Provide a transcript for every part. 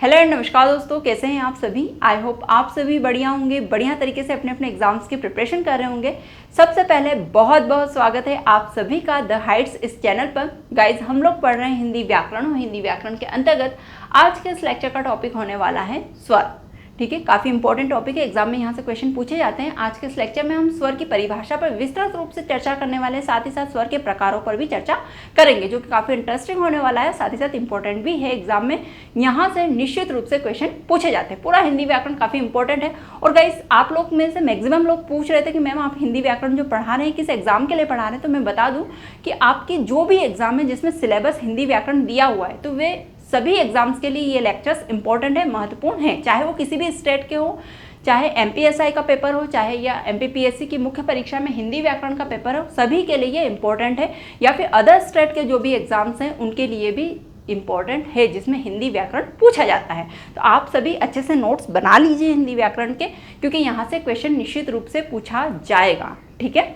Hello and नमस्कार दोस्तों, कैसे हैं आप सभी। आई होप आप सभी बढ़िया होंगे, बढ़िया तरीके से अपने अपने एग्जाम्स की प्रिपरेशन कर रहे होंगे। सबसे पहले बहुत बहुत स्वागत है आप सभी का द हाइट्स इस चैनल पर। गाइज, हम लोग पढ़ रहे हैं हिंदी व्याकरण और हिंदी व्याकरण के अंतर्गत आज के इस लेक्चर का टॉपिक होने वाला है स्वर। ठीक है, काफ़ी इंपॉर्टेंट टॉपिक है, एग्जाम में यहाँ से क्वेश्चन पूछे जाते हैं। आज के इस लेक्चर में हम स्वर की परिभाषा पर विस्तृत रूप से चर्चा करने वाले हैं, साथ ही साथ स्वर के प्रकारों पर भी चर्चा करेंगे, जो कि काफ़ी इंटरेस्टिंग होने वाला है, साथ ही साथ इंपॉर्टेंट भी है। एग्जाम में यहाँ से निश्चित रूप से क्वेश्चन पूछे जाते हैं। पूरा हिंदी व्याकरण काफ़ी इंपॉर्टेंट है। और गाइस, आप लोग में से मैक्सिमम लोग पूछ रहे थे कि मैम आप हिंदी व्याकरण जो पढ़ा रहे हैं किस एग्जाम के लिए पढ़ा रहे हैं, तो मैं बता दूँ कि आपकी जो भी एग्जाम है जिसमें सिलेबस हिंदी व्याकरण दिया हुआ है, तो वे सभी एग्जाम्स के लिए ये लेक्चर्स इंपॉर्टेंट है, महत्वपूर्ण है। चाहे वो किसी भी स्टेट के हो, चाहे एमपीएसआई का पेपर हो, चाहे या एमपीपीएससी की मुख्य परीक्षा में हिंदी व्याकरण का पेपर हो, सभी के लिए ये इंपॉर्टेंट है। या फिर अदर स्टेट के जो भी एग्जाम्स हैं उनके लिए भी इंपॉर्टेंट है, जिसमें हिंदी व्याकरण पूछा जाता है। तो आप सभी अच्छे से नोट्स बना लीजिए हिंदी व्याकरण के, क्योंकि यहाँ से क्वेश्चन निश्चित रूप से पूछा जाएगा। ठीक है,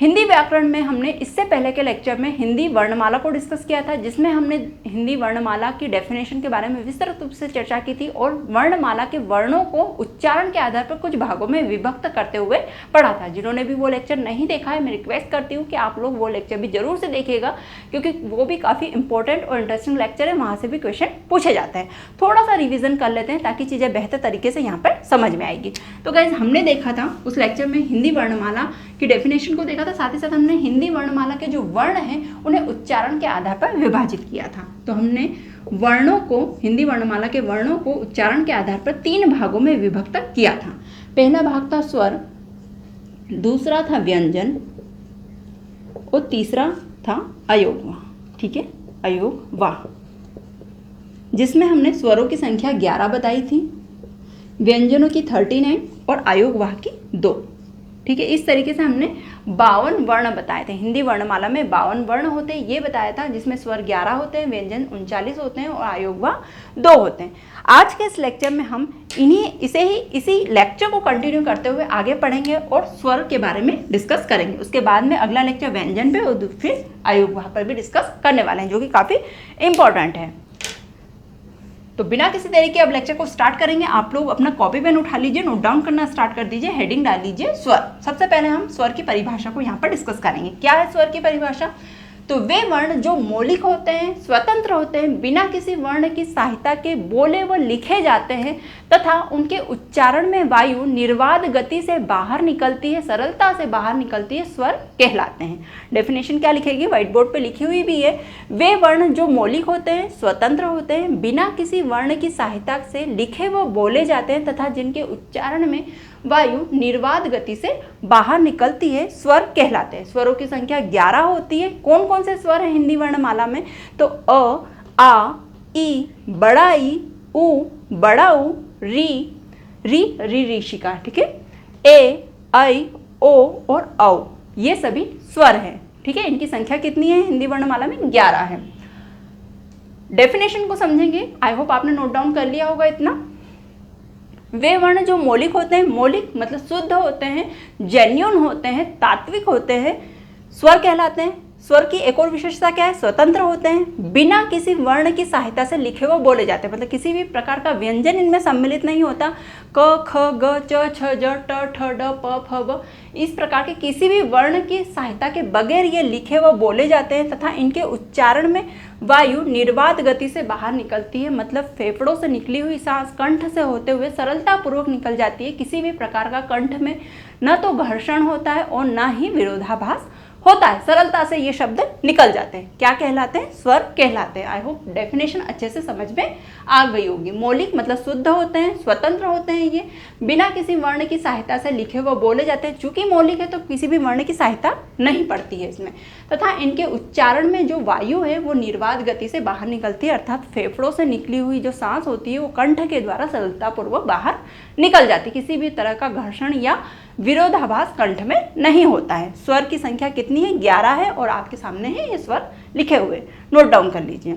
हिंदी व्याकरण में हमने इससे पहले के लेक्चर में हिंदी वर्णमाला को डिस्कस किया था, जिसमें हमने हिंदी वर्णमाला की डेफिनेशन के बारे में विस्तृत रूप से चर्चा की थी और वर्णमाला के वर्णों को उच्चारण के आधार पर कुछ भागों में विभक्त करते हुए पढ़ा था। जिन्होंने भी वो लेक्चर नहीं देखा है, मैं रिक्वेस्ट करती हूँ कि आप लोग वो लेक्चर भी जरूर से देखिएगा, क्योंकि वो भी काफ़ी इंपॉर्टेंट और इंटरेस्टिंग लेक्चर है। वहाँ से भी क्वेश्चन पूछे जाते हैं। थोड़ा सा रिविजन कर लेते हैं ताकि चीज़ें बेहतर तरीके से यहाँ पर समझ में आएगी। तो गाइस, हमने देखा था उस लेक्चर में हिंदी वर्णमाला की डेफिनेशन को देखा था, साथ ही साथ हमने हिंदी वर्णमाला के जो वर्ण हैं उन्हें उच्चारण के आधार पर विभाजित किया था। तो हमने वर्णों को, हिंदी वर्णमाला के वर्णों को उच्चारण के आधार पर 3 भागों में विभक्त किया था। पहला भाग था स्वर, दूसरा था व्यंजन और तीसरा था अयोगवाह। ठीक है, अयोगवाह, जिसमें हमने स्वरों की संख्या 11 बताई थी, व्यंजनों की 39 और अयोगवाह की 2। ठीक है, इस तरीके से हमने 52 वर्ण बताए थे। हिंदी वर्णमाला में 52 वर्ण होते हैं, ये बताया था, जिसमें स्वर 11 होते हैं, व्यंजन 39 होते हैं और अयोगवाह 2 होते हैं। आज के इस लेक्चर में हम इसी लेक्चर को कंटिन्यू करते हुए आगे पढ़ेंगे और स्वर के बारे में डिस्कस करेंगे। उसके बाद में अगला लेक्चर व्यंजन पे और फिर अयोगवाह पर भी डिस्कस करने वाले हैं, जो कि काफ़ी इंपॉर्टेंट है। तो बिना किसी देरी के अब लेक्चर को स्टार्ट करेंगे। आप लोग अपना कॉपी पेन उठा लीजिए, नोट डाउन करना स्टार्ट कर दीजिए, हेडिंग डाल लीजिए स्वर। सबसे पहले हम स्वर की परिभाषा को यहाँ पर डिस्कस करेंगे। क्या है स्वर की परिभाषा? तो वे वर्ण जो मौलिक होते हैं, स्वतंत्र होते हैं, बिना किसी वर्ण की सहायता के बोले व लिखे जाते हैं तथा उनके उच्चारण में वायु निर्वाध गति से बाहर निकलती है, सरलता से बाहर निकलती है, स्वर कहलाते हैं। डेफिनेशन क्या लिखेगी? व्हाइट बोर्ड पे लिखी हुई भी है। वे वर्ण जो मौलिक होते हैं, स्वतंत्र होते हैं, बिना किसी वर्ण की सहायता से लिखे व बोले जाते हैं तथा जिनके उच्चारण में वायु निर्वाध गति से बाहर निकलती है, स्वर कहलाते हैं। स्वरों की संख्या 11 होती है। कौन कौन से स्वर हैं हिंदी वर्णमाला में? तो अ, आ, ई, बड़ा ई, उ, बड़ा उ, री, री ऋषिका। ठीक है, ए, ऐ, ओ और औ, ये सभी स्वर हैं। ठीक है, इनकी संख्या कितनी है हिंदी वर्णमाला में? 11 है। डेफिनेशन को समझेंगे। आई होप आपने नोट डाउन कर लिया होगा इतना। वे वर्ण जो मौलिक होते हैं, मौलिक मतलब शुद्ध होते हैं, जेन्युइन होते हैं, तात्विक होते हैं, स्वर कहलाते हैं। स्वर की एक और विशेषता क्या है? स्वतंत्र होते हैं, बिना किसी वर्ण की सहायता से लिखे हुए बोले जाते हैं, मतलब किसी भी प्रकार का व्यंजन इनमें सम्मिलित नहीं होता। क, ख, ग, च, छ, ज, ट, ठ, ड, प, फ, ब, इस प्रकार के किसी भी वर्ण की सहायता के बगैर ये लिखे व बोले जाते हैं तथा इनके उच्चारण में वायु निर्वाध गति से बाहर निकलती है, मतलब फेफड़ों से निकली हुई सांस कंठ से होते हुए सरलतापूर्वक निकल जाती है। किसी भी प्रकार का कंठ में न तो घर्षण होता है और न ही विरोधाभास होता है, सरलता से ये शब्द निकल जाते हैं। क्या कहलाते हैं? स्वर कहलाते हैं। आई होप डेफिनेशन अच्छे से समझ में आ गई होगी। मौलिक मतलब शुद्ध होते हैं, स्वतंत्र होते हैं, ये बिना किसी वर्ण की सहायता से लिखे हुए बोले जाते हैं। चूंकि मौलिक है तो किसी भी वर्ण की सहायता नहीं पड़ती है इसमें, तथा इनके उच्चारण में जो वायु है वो निर्वाध गति से बाहर निकलती है, अर्थात फेफड़ों से निकली हुई जो सांस होती है वो कंठ के द्वारा सरलतापूर्वक बाहर निकल जाती है। किसी भी तरह का घर्षण या विरोधाभास कंठ में नहीं होता है। स्वर की संख्या कितनी है? 11 है और आपके सामने है ये स्वर लिखे हुए, नोट डाउन कर लीजिए।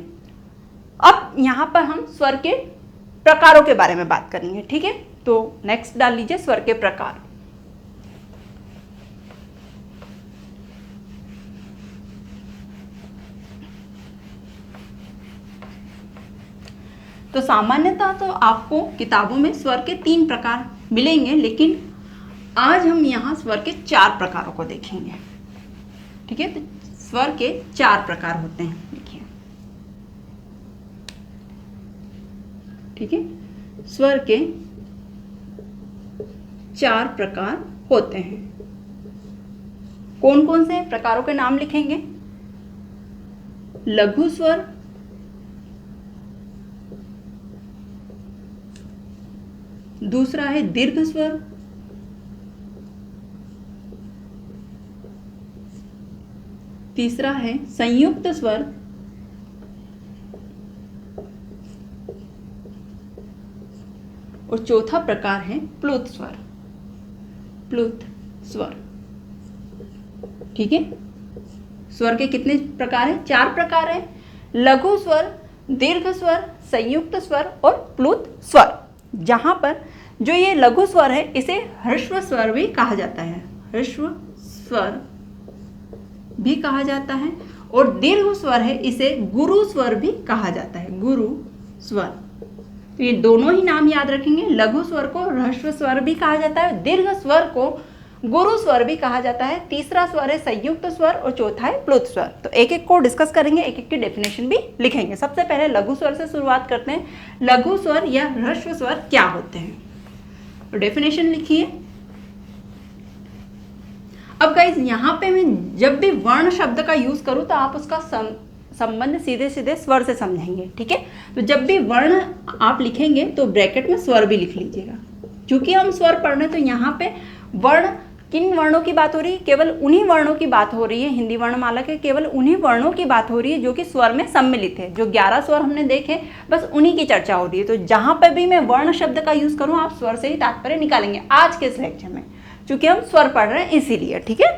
अब यहाँ पर हम स्वर के प्रकारों के बारे में बात करेंगे। ठीक है, तो नेक्स्ट डाल लीजिए स्वर के प्रकार। तो सामान्यतः तो आपको किताबों में स्वर के 3 प्रकार मिलेंगे, लेकिन आज हम यहाँ स्वर के 4 प्रकारों को देखेंगे। ठीक है, तो स्वर के 4 प्रकार होते हैं, देखिए। ठीक है, स्वर के 4 प्रकार होते हैं। कौन कौन से प्रकारों के नाम लिखेंगे? लघु स्वर, दूसरा है दीर्घ स्वर, तीसरा है संयुक्त स्वर, और चौथा प्रकार है प्लुत स्वर। प्लुत स्वर। ठीक है, स्वर के कितने प्रकार हैं? 4 प्रकार हैं। लघु स्वर, दीर्घ स्वर, संयुक्त स्वर और प्लुत स्वर। जहां पर जो ये लघु स्वर है इसे ह्रस्व स्वर भी कहा जाता है, ह्रस्व स्वर भी कहा जाता है। और दीर्घ स्वर है इसे गुरु स्वर भी कहा जाता है, गुरु स्वर। तो ये दोनों ही नाम याद रखेंगे। लघु स्वर को ह्रस्व स्वर भी कहा जाता है, दीर्घ स्वर को गुरु स्वर भी कहा जाता है। तीसरा स्वर है संयुक्त स्वर और चौथा है प्लुत स्वर। तो एक एक को डिस्कस करेंगे, एक एक की डेफिनेशन भी लिखेंगे। सबसे पहले लघु स्वर से शुरुआत करते हैं। लघु स्वर या ह्रस्व स्वर क्या होते हैं? तो डेफिनेशन लिखिए। अब गाइज यहाँ पे मैं जब भी वर्ण शब्द का यूज करूँ तो आप उसका संबंध सीधे सीधे स्वर से समझेंगे। ठीक है, तो जब भी वर्ण आप लिखेंगे तो ब्रैकेट में स्वर भी लिख लीजिएगा। क्योंकि हम स्वर पढ़ रहे हैं तो यहाँ पे वर्ण, किन वर्णों की बात हो रही है? केवल उन्हीं वर्णों की बात हो रही है। हिंदी वर्णमाला के केवल उन्हीं वर्णों की बात हो रही है जो कि स्वर में सम्मिलित है। जो 11 स्वर हमने देखे, बस उन्हीं की चर्चा हो रही है। तो जहां पर भी मैं वर्ण शब्द का यूज करूं, आप स्वर से ही तात्पर्य निकालेंगे आज के इस लेक्चर में, क्योंकि हम स्वर पढ़ रहे हैं इसीलिए। ठीक है,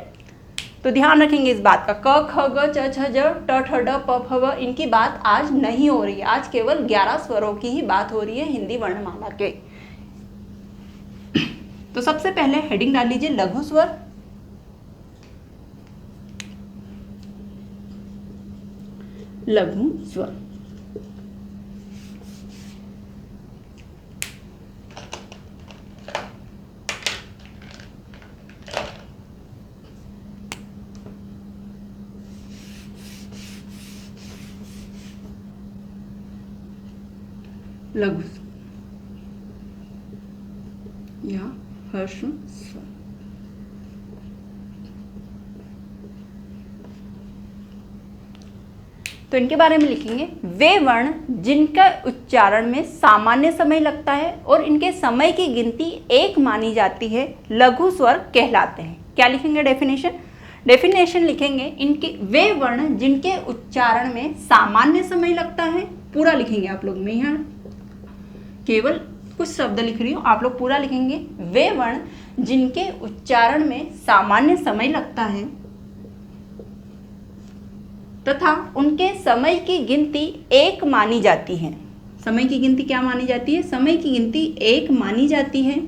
तो ध्यान रखेंगे इस बात का। क, ख, ग, च, छ, ज, ट, ठ, ड, प, फ, व इनकी बात आज नहीं हो रही है। आज केवल 11 स्वरों की ही बात हो रही है हिंदी वर्णमाला के। तो सबसे पहले हेडिंग डाल लीजिए लघु स्वर। लघु स्वर। लघु या ह्रस्व स्वर। तो इनके बारे में लिखेंगे, वे वर्ण जिनका उच्चारण में सामान्य समय लगता है और इनके समय की गिनती 1 मानी जाती है, लघु स्वर कहलाते हैं। क्या लिखेंगे डेफिनेशन? डेफिनेशन लिखेंगे, इनके वे वर्ण जिनके उच्चारण में सामान्य समय लगता है, पूरा लिखेंगे आप लोग। मैं यहाँ केवल कुछ शब्द लिख रही हूँ, आप लोग पूरा लिखेंगे। वे वर्ण जिनके उच्चारण में सामान्य समय लगता है तथा उनके समय की गिनती 1 मानी जाती है। समय की गिनती क्या मानी जाती है? समय की गिनती 1 मानी जाती है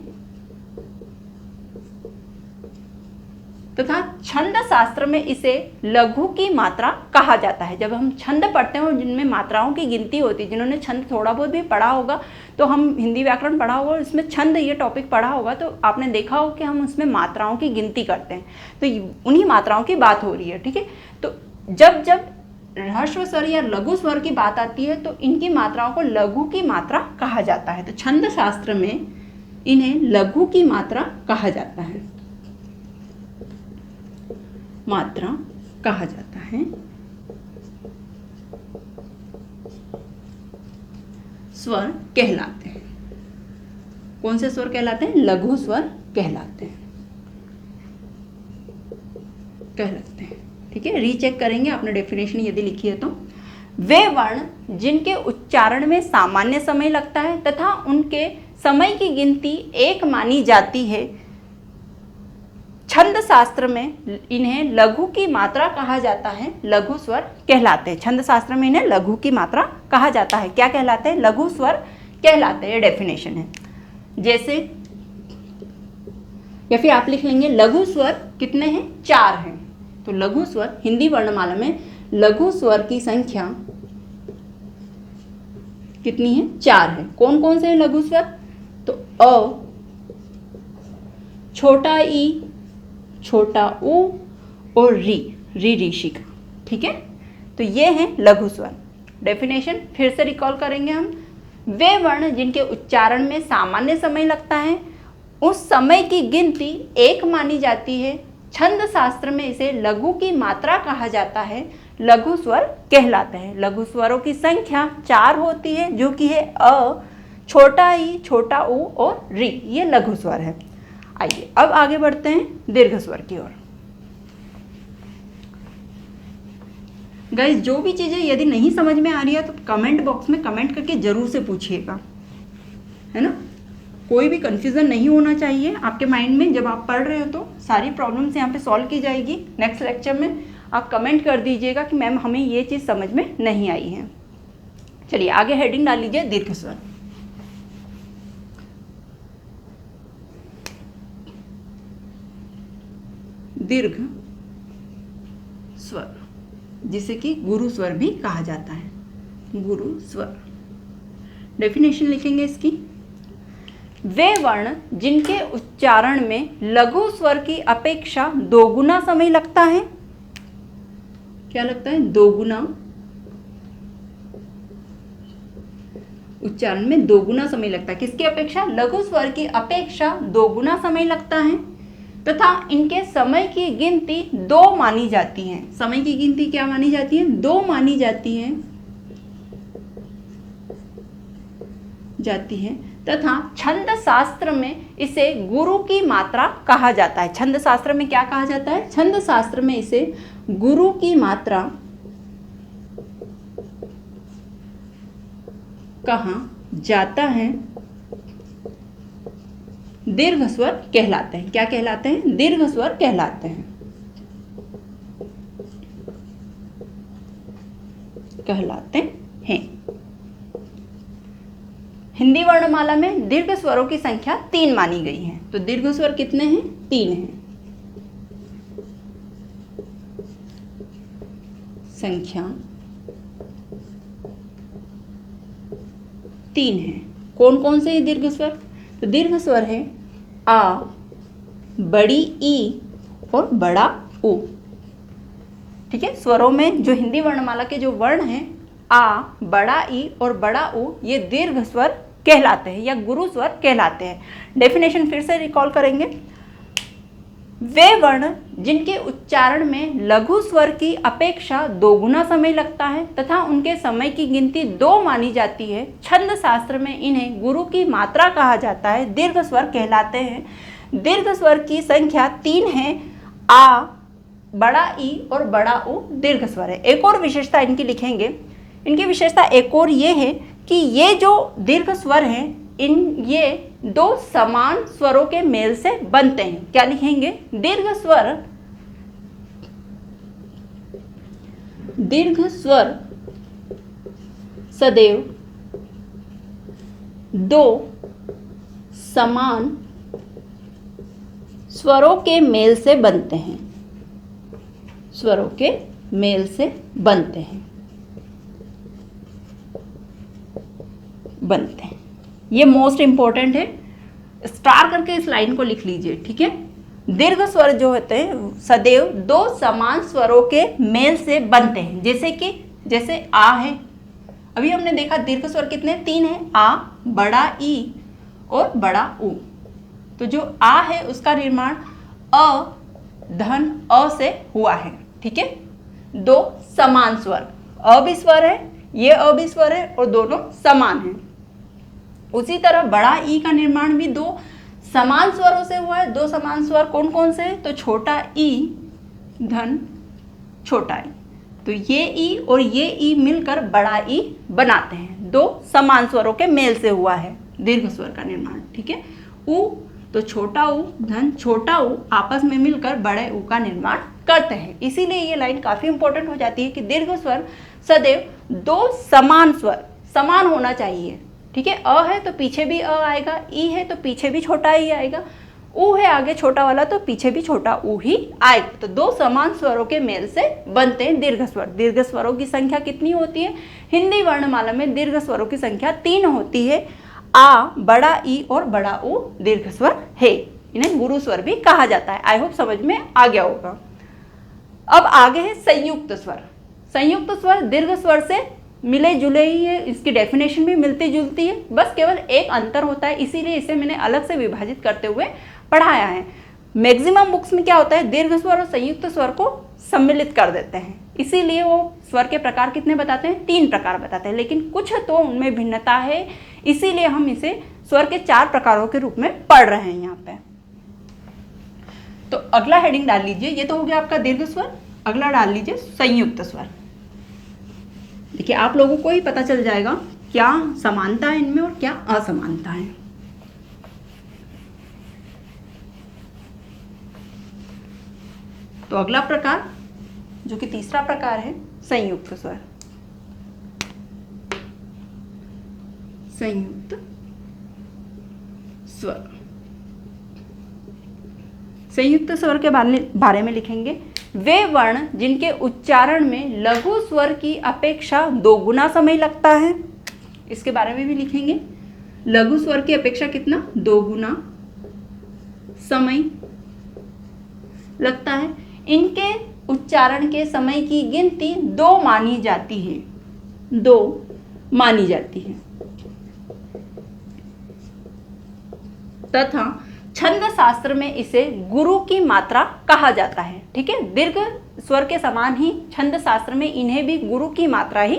तथा छंद शास्त्र में इसे लघु की मात्रा कहा जाता है। जब हम छंद पढ़ते हैं और जिनमें मात्राओं की गिनती होती है, जिन्होंने छंद थोड़ा बहुत भी पढ़ा होगा, तो हम हिंदी व्याकरण पढ़ा होगा, इसमें छंद ये टॉपिक पढ़ा होगा, तो आपने देखा होगा कि हम उसमें मात्राओं की गिनती करते हैं। तो उन्हीं मात्राओं की बात हो रही है। ठीक है, तो जब जब ह्रस्व स्वर या लघु स्वर की बात आती है तो इनकी मात्राओं को लघु की मात्रा कहा जाता है। तो छंद शास्त्र में इन्हें लघु की मात्रा कहा जाता है, मात्रा कहा जाता है। स्वर कहलाते हैं। कौन से स्वर कहलाते हैं? लघु स्वर कहलाते हैं, कहलाते हैं। ठीक है, रीचेक करेंगे आपने डेफिनेशन यदि लिखी है तो। वे वर्ण जिनके उच्चारण में सामान्य समय लगता है तथा उनके समय की गिनती 1 मानी जाती है, छंद शास्त्र में इन्हें लघु की मात्रा कहा जाता है, लघु स्वर कहलाते हैं। छंद शास्त्र में इन्हें लघु की मात्रा कहा जाता है। क्या कहलाते हैं? लघु स्वर कहलाते हैं। ये डेफिनेशन है। जैसे या फिर आप लिख लेंगे लघु स्वर कितने हैं? 4 हैं। तो लघु स्वर हिंदी वर्णमाला में लघु स्वर की संख्या कितनी है? 4 है। कौन कौन से हैं लघु स्वर? तो अ, छोटा ई, छोटा ऊ और री, ऋषिका। ठीक है, तो ये हैं लघु स्वर। डेफिनेशन फिर से रिकॉल करेंगे हम। वे वर्ण जिनके उच्चारण में सामान्य समय लगता है, उस समय की गिनती 1 मानी जाती है। छंद शास्त्र में इसे लघु की मात्रा कहा जाता है, लघु स्वर कहलाते हैं। लघु स्वरों की संख्या 4 होती है, जो कि है अ, छोटा ई, छोटा ऊ और री, ये लघु स्वर है। आइए अब आगे बढ़ते हैं दीर्घ स्वर की ओर। गाइस, जो भी चीज़ें यदि नहीं समझ में आ रही है तो कमेंट बॉक्स में कमेंट करके ज़रूर से पूछिएगा, है ना। कोई भी कन्फ्यूज़न नहीं होना चाहिए आपके माइंड में। जब आप पढ़ रहे हो तो सारी प्रॉब्लम्स यहाँ पे सॉल्व की जाएगी। नेक्स्ट लेक्चर में आप कमेंट कर दीजिएगा कि मैम हमें ये चीज़ समझ में नहीं आई है। चलिए आगे हेडिंग डाल लीजिए, दीर्घ स्वर। दीर्घ स्वर, जिसे कि गुरु स्वर भी कहा जाता है। गुरु स्वर, डेफिनेशन लिखेंगे इसकी। वे वर्ण जिनके उच्चारण में लघु स्वर की अपेक्षा 2 गुना समय लगता है। क्या लगता है? 2 गुना। उच्चारण में 2 गुना समय लगता है। किसकी अपेक्षा? लघु स्वर की अपेक्षा 2 गुना समय लगता है तथा इनके समय की गिनती 2 मानी जाती है। समय की गिनती क्या मानी जाती है? 2 मानी जाती है तथा छंद शास्त्र में इसे गुरु की मात्रा कहा जाता है। छंद शास्त्र में क्या कहा जाता है? छंद शास्त्र में इसे गुरु की मात्रा कहा जाता है। दीर्घ स्वर कहलाते हैं। क्या कहलाते हैं? दीर्घ स्वर कहलाते हैं। हिंदी वर्णमाला में दीर्घ स्वरों की संख्या 3 मानी गई है। तो दीर्घ स्वर कितने हैं? 3 हैं। संख्या 3 है। कौन कौन से दीर्घ स्वर? तो दीर्घ स्वर है आ, बड़ी ई और बड़ा ऊ। ठीक है, स्वरों में जो हिंदी वर्णमाला के जो वर्ण हैं आ, बड़ा ई और बड़ा ऊ, ये दीर्घ स्वर कहलाते हैं या गुरु स्वर कहलाते हैं। डेफिनेशन फिर से रिकॉल करेंगे। वे वर्ण जिनके उच्चारण में लघु स्वर की अपेक्षा 2 गुना समय लगता है तथा उनके समय की गिनती 2 मानी जाती है, छंद शास्त्र में इन्हें गुरु की मात्रा कहा जाता है, दीर्घ स्वर कहलाते हैं। दीर्घ स्वर की संख्या 3 है। आ, बड़ा ई और बड़ा ऊ दीर्घ स्वर है। एक और विशेषता इनकी लिखेंगे। इनकी विशेषता एक और ये है कि ये जो दीर्घ स्वर हैं, ये 2 समान स्वरों के मेल से बनते हैं। क्या लिखेंगे? दीर्घ स्वर सदैव 2 समान स्वरों के मेल से बनते हैं। स्वरों के मेल से बनते हैं। ये मोस्ट इंपॉर्टेंट है। स्टार करके इस लाइन को लिख लीजिए। ठीक है, दीर्घ स्वर जो होते हैं सदैव 2 समान स्वरों के मेल से बनते हैं। जैसे आ है, अभी हमने देखा दीर्घ स्वर कितने? 3 है। आ, बड़ा ई और बड़ा ऊ। तो जो आ है उसका निर्माण अ, धन अ से हुआ है। ठीक है, 2 समान स्वर, अ भी स्वर है, ये अ भी स्वर है और दोनों समान हैं। उसी तरह बड़ा ई का निर्माण भी 2 समान स्वरों से हुआ है। 2 समान स्वर कौन कौन से? तो छोटा ई, धन छोटा ई। तो ये ई और ये ई मिलकर बड़ा ई बनाते हैं। 2 समान स्वरों के मेल से हुआ है दीर्घ स्वर का निर्माण। ठीक है, ऊ, तो छोटा ऊ, धन छोटा ऊ आपस में मिलकर बड़े ऊ का निर्माण करते हैं। इसीलिए ये लाइन काफी इंपॉर्टेंट हो जाती है कि दीर्घ स्वर सदैव 2 समान स्वर, समान होना चाहिए। ठीक है, अ है तो पीछे भी अ आएगा, ई है तो पीछे भी छोटा ई आएगा, ऊ है आगे छोटा वाला तो पीछे भी छोटा ऊ ही आएगा। तो दो समान स्वरों के मेल से बनते हैं दीर्घ स्वर। दीर्घ स्वरों की संख्या कितनी होती है? हिंदी वर्णमाला में दीर्घ स्वरों की संख्या 3 होती है। आ, बड़ा ई और बड़ा ऊ दीर्घ स्वर है। इन्हें गुरु स्वर भी कहा जाता है। आई होप समझ में आ गया होगा। अब आगे है संयुक्त स्वर। संयुक्त स्वर दीर्घ स्वर से मिले जुले ही है, इसकी डेफिनेशन भी मिलती जुलती है, बस केवल एक अंतर होता है, इसीलिए इसे मैंने अलग से विभाजित करते हुए पढ़ाया है। मैक्सिमम बुक्स में क्या होता है, दीर्घ स्वर और संयुक्त स्वर को सम्मिलित कर देते हैं, इसीलिए वो स्वर के प्रकार कितने बताते हैं? 3 प्रकार बताते हैं, लेकिन कुछ तो उनमें भिन्नता है, इसीलिए हम इसे स्वर के 4 प्रकारों के रूप में पढ़ रहे हैं यहाँ पे। तो अगला हेडिंग डाल लीजिए, ये तो हो गया आपका दीर्घ स्वर। अगला डाल लीजिए संयुक्त स्वर। देखिए आप लोगों को ही पता चल जाएगा क्या समानता है इनमें और क्या असमानता है। तो अगला प्रकार जो कि तीसरा प्रकार है संयुक्त स्वर। संयुक्त स्वर, संयुक्त स्वर के बारे में लिखेंगे वे वर्ण जिनके उच्चारण में लघु स्वर की अपेक्षा 2 गुना समय लगता है। इसके बारे में भी लिखेंगे, लघु स्वर की अपेक्षा कितना? 2 गुना समय लगता है। इनके उच्चारण के समय की गिनती 2 मानी जाती है, 2 मानी जाती है। तथा छंद शास्त्र में इसे गुरु की मात्रा कहा जाता है। ठीक है, दीर्घ स्वर के समान ही छंद शास्त्र में इन्हें भी गुरु की मात्रा ही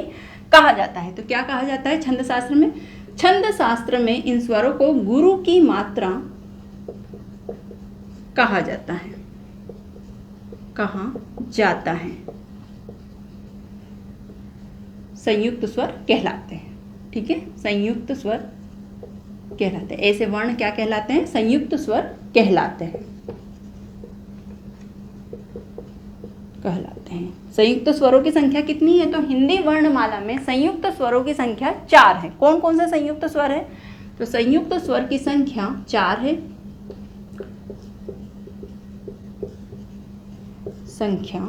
कहा जाता है। तो क्या कहा जाता है छंद शास्त्र में? छंद शास्त्र में इन स्वरों को गुरु की मात्रा कहा जाता है, कहा जाता है। संयुक्त स्वर कहलाते हैं। ठीक है, संयुक्त स्वर कहलाते हैं। ऐसे वर्ण क्या कहलाते हैं? संयुक्त स्वर कहलाते हैं, कहलाते हैं। संयुक्त स्वरों की संख्या कितनी है? तो हिंदी वर्णमाला में संयुक्त स्वरों की संख्या 4 है। कौन कौन से संयुक्त स्वर है? तो संयुक्त स्वर की संख्या 4 है। संख्या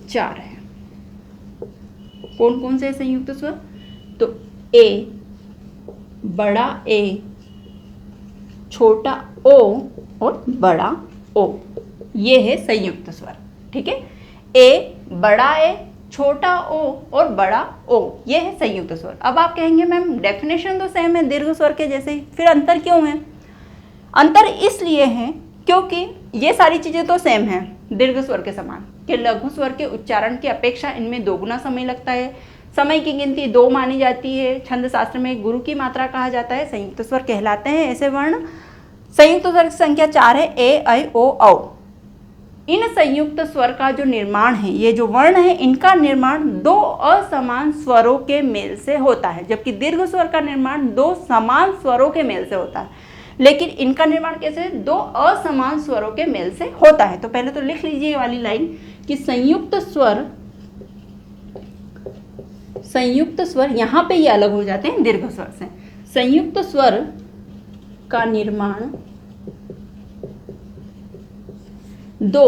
4 है। कौन कौन से संयुक्त स्वर? तो ए, बड़ा ए, छोटा ओ और बड़ा ओ, ये है संयुक्त स्वर। ठीक है, ए, बड़ा ए, छोटा ओ और बड़ा ओ, ये है संयुक्त स्वर। अब आप कहेंगे मैम डेफिनेशन तो सेम है दीर्घ स्वर के जैसे, फिर अंतर क्यों है? अंतर इसलिए है क्योंकि ये सारी चीजें तो सेम है दीर्घ स्वर के समान, कि लघु स्वर के उच्चारण की अपेक्षा इनमें 2 गुना समय लगता है, समय की गिनती 2 मानी जाती है, छंद शास्त्र में गुरु की मात्रा कहा जाता है, संयुक्त स्वर कहलाते हैं ऐसे वर्ण। संयुक्त स्वर की संख्या 4 है, ए, ऐ, ओ, औ। इन संयुक्त स्वर का जो निर्माण है, ये जो वर्ण है, इनका निर्माण 2 असमान स्वरों के मेल से होता है, जबकि दीर्घ स्वर का निर्माण 2 समान स्वरों के मेल से होता है। लेकिन इनका निर्माण कैसे? 2 असमान स्वरों के मेल से होता है। तो पहले तो लिख लीजिए ये वाली लाइन कि संयुक्त स्वर यहां पे ये अलग हो जाते हैं दीर्घ स्वर से। संयुक्त स्वर का निर्माण 2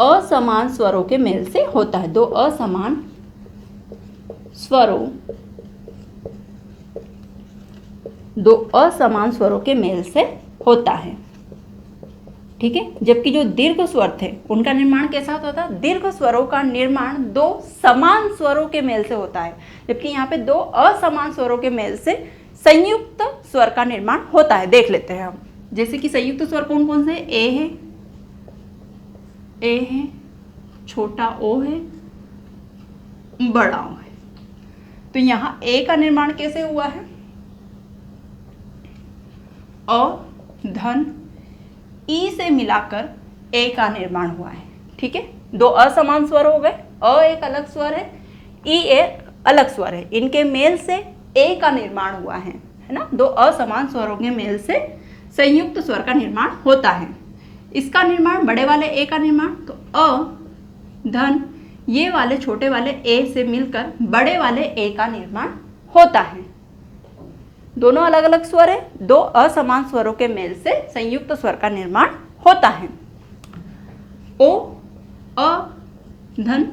असमान स्वरों के मेल से होता है। 2 असमान स्वरों के मेल से होता है। ठीक है, जबकि जो दीर्घ स्वर थे उनका निर्माण कैसा होता था? दीर्घ स्वरों का निर्माण 2 समान स्वरों के मेल से होता है, जबकि यहाँ पे 2 असमान स्वरों के मेल से संयुक्त स्वर का निर्माण होता है। देख लेते हैं हम, जैसे कि संयुक्त स्वर कौन कौन से? ए है, छोटा ओ है, बड़ा ओ है। तो यहाँ ए का निर्माण कैसे हुआ है? अ, धन, ई से मिलाकर ए का निर्माण हुआ है। ठीक है, 2 असमान स्वर हो गए, अ एक अलग स्वर है, ई एक अलग स्वर है, इनके मेल से ए का निर्माण हुआ है ना। 2 असमान स्वरों के मेल से संयुक्त स्वर का निर्माण होता है। इसका निर्माण बड़े वाले ए का निर्माण, तो अ, धन, ये वाले छोटे वाले ए से मिलकर बड़े वाले ए का निर्माण होता है। दोनों अलग अलग स्वर है, दो असमान स्वरों के मेल से संयुक्त स्वर का निर्माण होता है। ओ, अ, धन,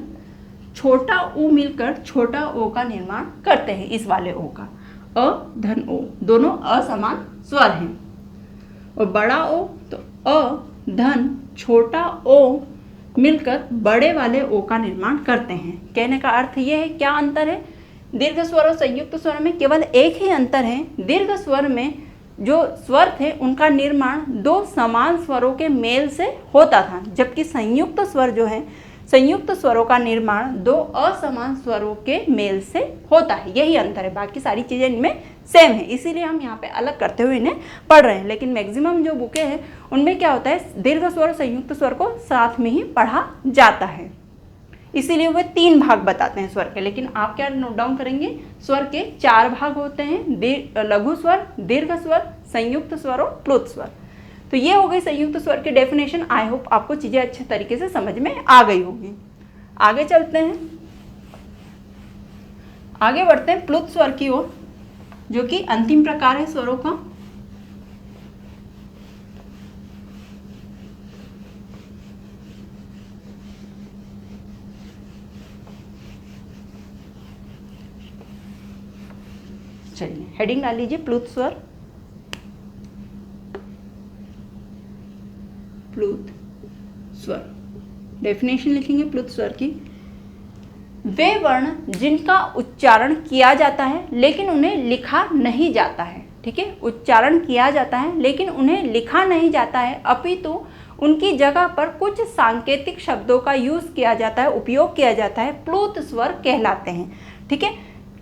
छोटा ऊ मिलकर छोटा ओ का निर्माण करते हैं। इस वाले ओ का, अ धन ओ, दोनों असमान स्वर हैं। और बड़ा ओ तो अ धन छोटा ओ मिलकर बड़े वाले ओ का निर्माण करते हैं। कहने का अर्थ यह है, क्या अंतर है? दीर्घ स्वर और संयुक्त स्वर में केवल एक ही अंतर है। दीर्घ स्वर में जो स्वर थे उनका निर्माण दो समान स्वरों के मेल से होता था, जबकि संयुक्त स्वर जो है, संयुक्त स्वरों का निर्माण दो असमान स्वरों के मेल से होता है। यही अंतर है, बाकी सारी चीज़ें इनमें सेम है, इसीलिए हम यहाँ पे अलग करते हुए इन्हें पढ़ रहे हैं। लेकिन मैक्सिमम जो बुकें हैं उनमें क्या होता है, दीर्घ स्वर और संयुक्त स्वर को साथ में ही पढ़ा जाता है, इसीलिए वे 3 भाग बताते हैं स्वर के। लेकिन आप क्या नोट डाउन करेंगे, स्वर के 4 भाग होते हैं, लघु स्वर, दीर्घ स्वर, संयुक्त स्वर और प्लुत स्वर। तो ये हो गई संयुक्त स्वर की डेफिनेशन। आई होप आपको चीज़ें अच्छे तरीके से समझ में आ गई होगी। आगे चलते हैं, आगे बढ़ते हैं प्लुत स्वर की ओर, जो कि अंतिम प्रकार है स्वरों का। चलिए हेडिंग डाल लीजिए, प्लुत स्वर। प्लुत स्वर, डेफिनेशन लिखेंगे प्लुत स्वर की। वे वर्ण जिनका उच्चारण किया जाता है लेकिन उन्हें लिखा नहीं जाता है। ठीक है, उच्चारण किया जाता है लेकिन उन्हें लिखा नहीं जाता है, अपितु उनकी जगह पर कुछ सांकेतिक शब्दों का यूज किया जाता है, उपयोग किया जाता है, प्लुत स्वर कहलाते हैं। ठीक है,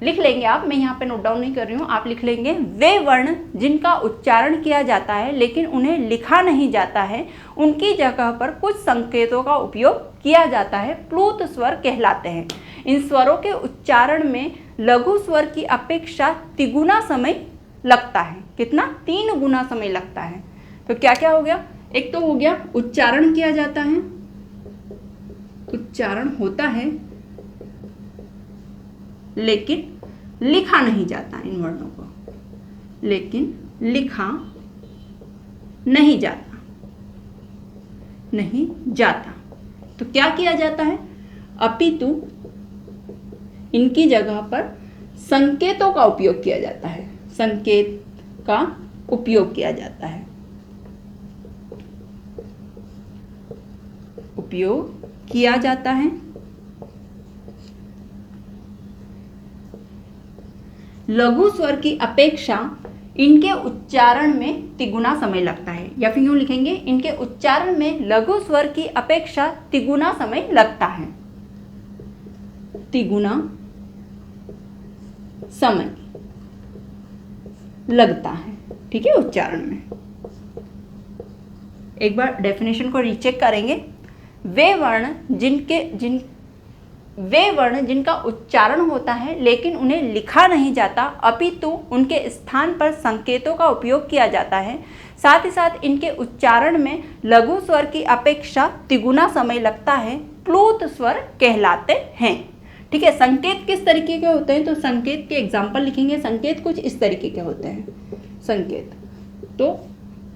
लिख लेंगे आप, मैं यहाँ पे नोट डाउन नहीं कर रही हूँ, आप लिख लेंगे। वे वर्ण जिनका उच्चारण किया जाता है लेकिन उन्हें लिखा नहीं जाता है, उनकी जगह पर कुछ संकेतों का उपयोग किया जाता है, प्लुत स्वर कहलाते हैं। इन स्वरों के उच्चारण में लघु स्वर की अपेक्षा तिगुना समय लगता है। कितना? 3 गुना समय लगता है। तो क्या क्या हो गया? एक तो हो गया उच्चारण किया जाता है, उच्चारण होता है लेकिन लिखा नहीं जाता इन वर्णों को, लेकिन लिखा नहीं जाता, नहीं जाता। तो क्या किया जाता है? अपितु इनकी जगह पर संकेतों का उपयोग किया जाता है, संकेत का उपयोग किया जाता है, उपयोग किया जाता है। लघु स्वर की अपेक्षा इनके उच्चारण में तिगुना समय लगता है, या फिर यूं लिखेंगे, इनके उच्चारण में लघु स्वर की अपेक्षा तिगुना समय लगता है, तिगुना समय लगता है। ठीक है, उच्चारण में। एक बार डेफिनेशन को रीचेक करेंगे। वे वर्ण जिनका उच्चारण होता है लेकिन उन्हें लिखा नहीं जाता, अपितु उनके स्थान पर संकेतों का उपयोग किया जाता है, साथ ही साथ इनके उच्चारण में लघु स्वर की अपेक्षा तिगुना समय लगता है, प्लुत स्वर कहलाते हैं। ठीक है, संकेत किस तरीके के होते हैं? तो संकेत के एग्जाम्पल लिखेंगे। संकेत कुछ इस तरीके के होते हैं, संकेत तो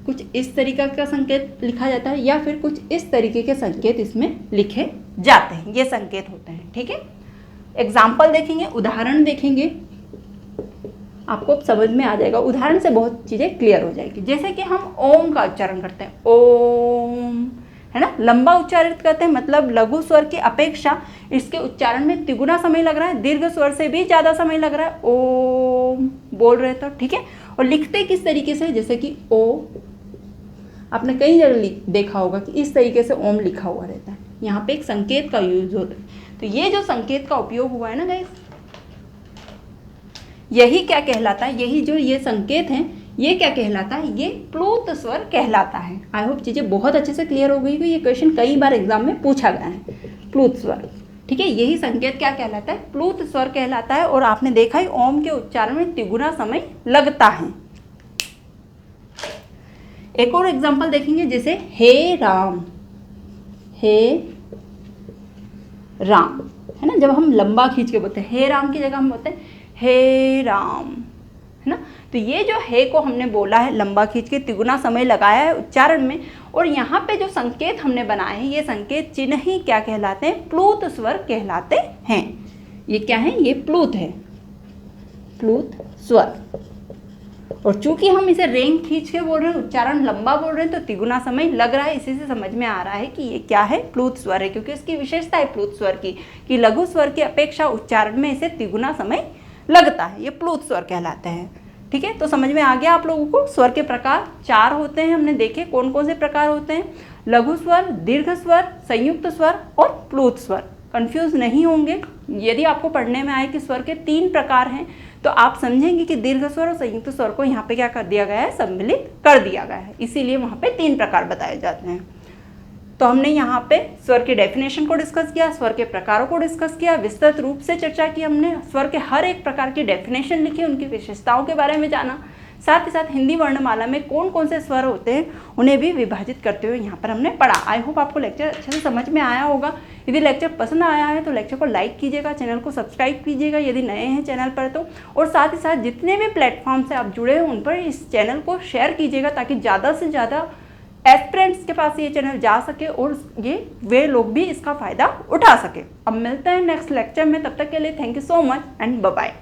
कुछ इस तरीका का संकेत लिखा जाता है, या फिर कुछ इस तरीके के संकेत इसमें लिखे जाते हैं, ये संकेत होते हैं। ठीक है, एग्जाम्पल देखेंगे, उदाहरण देखेंगे, आपको समझ में आ जाएगा। उदाहरण से बहुत चीज़ें क्लियर हो जाएगी। जैसे कि हम ओम का उच्चारण करते हैं, ओम, है ना, लंबा उच्चारित करते हैं, मतलब लघु स्वर की अपेक्षा इसके उच्चारण में तिगुना समय लग रहा है, दीर्घ स्वर से भी ज़्यादा समय लग रहा है ओम बोल रहे तो। ठीक है, और लिखते किस तरीके से? जैसे कि ओ, आपने कई जगह देखा होगा कि इस तरीके से ओम लिखा हुआ रहता है, यहाँ पे एक संकेत का यूज होता है। तो ये जो संकेत का उपयोग हुआ है ना गाइस, यही क्या कहलाता है? यही जो ये संकेत हैं, ये क्या कहलाता है? ये प्लुत स्वर कहलाता है। आई होप चीज़ें बहुत अच्छे से क्लियर हो गई। ये क्वेश्चन कई बार एग्जाम में पूछा गया है, प्लुत स्वर। ठीक है, यही संकेत क्या कहलाता है? प्लुत स्वर कहलाता है। और आपने देखा ही ओम के उच्चारण में तिगुना समय लगता है। एक और एग्जाम्पल देखेंगे, जैसे हे राम, हे राम, है ना, जब हम लंबा खींच के बोलते हैं हे राम की जगह हम बोलते हैं हे राम, है ना। तो ये जो हे को हमने बोला है लंबा खींच के, तिगुना समय लगाया है उच्चारण में, और यहाँ पे जो संकेत हमने बनाए हैं ये संकेत चिन्ह ही क्या कहलाते हैं, प्लूत स्वर कहलाते हैं। ये क्या है, ये प्लूत है, प्लूत स्वर। और चूंकि हम इसे रेंग खींच के बोल रहे हैं, उच्चारण लंबा बोल रहे हैं, तो तिगुना समय लग रहा है। इसी से समझ में आ रहा है कि ये क्या है, प्लूत स्वर है, क्योंकि इसकी विशेषता है प्लूत स्वर की कि लघु स्वर की अपेक्षा उच्चारण में इसे तिगुना समय लगता है। ये प्लूत स्वर कहलाते हैं। ठीक है, तो समझ में आ गया आप लोगों को। स्वर के प्रकार 4 होते हैं, हमने देखे कौन कौन से प्रकार होते हैं, लघु स्वर, दीर्घ स्वर, संयुक्त स्वर और प्लूत स्वर। कंफ्यूज नहीं होंगे। यदि आपको पढ़ने में आए कि स्वर के 3 प्रकार हैं, तो आप समझेंगे कि दीर्घ स्वर और संयुक्त स्वर को यहाँ पे क्या कर दिया गया है, सम्मिलित कर दिया गया है, इसीलिए वहाँ पे 3 प्रकार बताए जाते हैं। तो हमने यहाँ पे स्वर के डेफिनेशन को डिस्कस किया, स्वर के प्रकारों को डिस्कस किया, विस्तृत रूप से चर्चा की हमने, स्वर के हर एक प्रकार की डेफिनेशन लिखी, उनकी विशेषताओं के बारे में जाना, साथ ही साथ हिंदी वर्णमाला में कौन कौन से स्वर होते हैं उन्हें भी विभाजित करते हुए यहाँ पर हमने पढ़ा। आई होप आपको लेक्चर अच्छे से समझ में आया होगा। यदि लेक्चर पसंद आया है तो लेक्चर को लाइक कीजिएगा, चैनल को सब्सक्राइब कीजिएगा यदि नए हैं चैनल पर तो, और साथ ही साथ जितने भी प्लेटफॉर्म से आप जुड़े हैं उन पर इस चैनल को शेयर कीजिएगा, ताकि ज़्यादा से ज़्यादा एस्पिरेंट्स के पास ये चैनल जा सके और ये वे लोग भी इसका फ़ायदा उठा सके। अब मिलते हैं नेक्स्ट लेक्चर में, तब तक के लिए thank you so much and bye bye.